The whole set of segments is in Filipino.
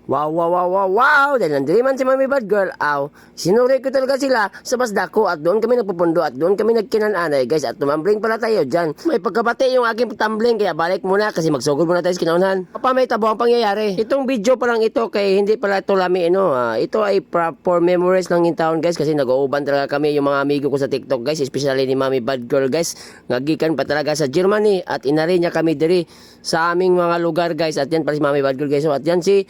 Wow, wow, wow, wow, wow! Dahil nandiri man si Mami Bad Girl, sinuri ko talaga sila sa basdako at doon kami nagpupundo at doon kami nagkinananay guys at tumambling pala tayo dyan. May pagkabati yung aking tumbling kaya balik muna kasi magsugod muna tayo sa kinaunahan. Papa, may tabo ang pangyayari. Itong video pa lang ito kay hindi pala ito lami ito ay for memories lang in town guys kasi nag-uuban talaga kami yung mga amigo ko sa TikTok guys, especially ni Mami Bad Girl guys. Ngagikan pa talaga sa Germany at inari niya kami diri sa aming mga lugar guys at yan pala si Mami Bad Girl guys. So, at yan si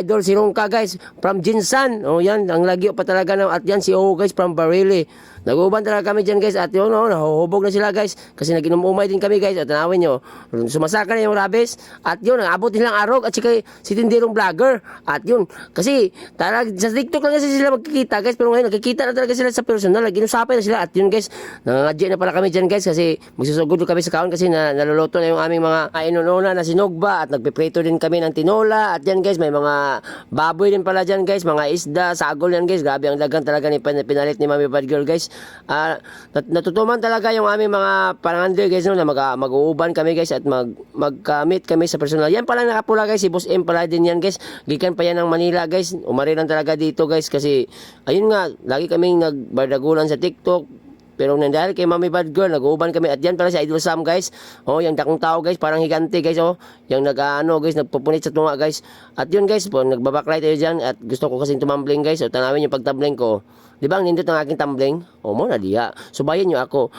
Idol si Rongka guys from Jinsan. Yan ang lagyo pa talaga at yan si O guys from Barili. Nag-uuban talaga kami dyan guys at yun nahuhubog na sila guys kasi nag-inumumay din kami guys at tanawin nyo sumasaka na yung rabies at yun abot nilang arog at sika si tindirong vlogger at yun kasi talaga sa TikTok lang kasi sila magkikita guys pero ngayon nakikita na talaga sila sa personal ginusapan na sila at yun guys nangangadya na pala kami dyan guys kasi magsusugod kami sa kaon kasi naluluto na yung aming mga inununa na sinugba at nagpiprito din kami ng tinola at yan guys may mga baboy din pala dyan guys mga isda sagol yan guys grabe ang dagang talaga ni pinalit ni Mami Bad Girl guys. Natutuman talaga yung aming mga pangandir guys na mag-uuban kami guys at mag-meet kami sa personal. Yan pala nakapula guys, si Boss M pala din yan guys. Gikan pa yan ng Manila guys. Umari lang talaga dito guys kasi ayun nga, lagi kaming nagbardagulan sa TikTok. Pero dahil kay Mami Bad Girl, nag-uuban kami at yan pala si Idol Sam guys. Yung dakong tao guys, parang higante guys yung guys, nagpupunit sa tunga guys. At yun guys, nagbabacklight tayo dyan at gusto ko kasing tumambling guys. Tanawin yung pagtumbling ko. Di ba ang nindot ang aking tumbling? Mo na diya. Subayan nyo ako.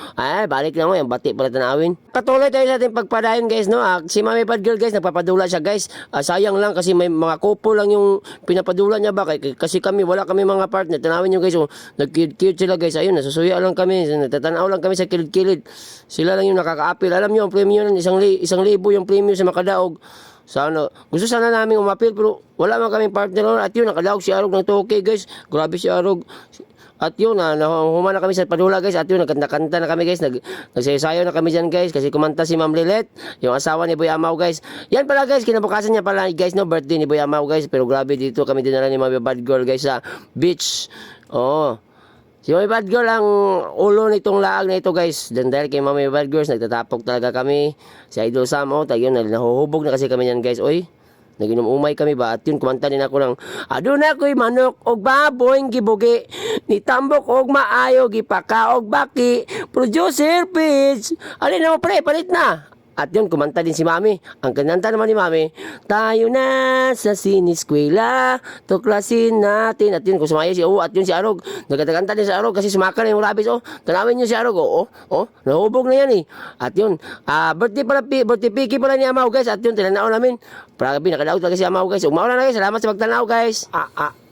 Balik lang mo, yung bati pala tanawin. Patuloy tayo sa ating pagpadayon guys, Si Mami Bad Girl guys, nagpapadula siya guys. Sayang lang kasi may mga couple lang yung pinapadula niya ba? Kasi kami, wala kami mga partner. Tanawin nyo guys, nag-cute sila guys. Ayun, nasusuya lang kami. Natatanaw lang kami sa kilid-kilid. Sila lang yung nakaka-apil. Alam nyo, ang premium, isang libo yung premium sa Makadaog. Gusto sana namin umapil pero wala man kaming partner at yun nakadaog si Arog ng Toke guys, grabe si Arog at yun humana kami sa padula guys at yun nagkanta na kami guys nagsayaw na kami dyan guys kasi kumanta si Ma'am Lilet yung asawa ni Boy Amaw guys yan pala guys kinabukasan niya pala guys birthday ni Boy Amaw guys pero grabe dito kami dinala ni Mami Bad Girl guys sa beach si Mami Bad Girl ang ulo nitong laag na ito guys. Dan dahil kay Mami Bad Girls, nagtatapok talaga kami. Si Idol Sam, tayo nahuhubog na kasi kami yan guys. Naginom-umay kami ba? At yun, kumanta din ako ng aduna ko'y manok og baboy gibugi. Nitambok og maayo, gipaka og baki. Producer Pitch. Alin na mo pre, palit na. At yun, kumanta din si Mami. Ang kananta naman ni Mami, tayo na sa siniskwela, tuklasin natin. At yun, kung sumaya si at yun si Arog. Nagkanta din si Arog kasi sumakal na yung rabbits. Tanawin nyo si Arog. Nahubog na yan At yun, birthday piki pala ni Amaw guys. At yun, tinanaw namin. Grabe, nakadaog talaga si Amaw guys. Umaw na guys. Salamat sa pagtanaw guys.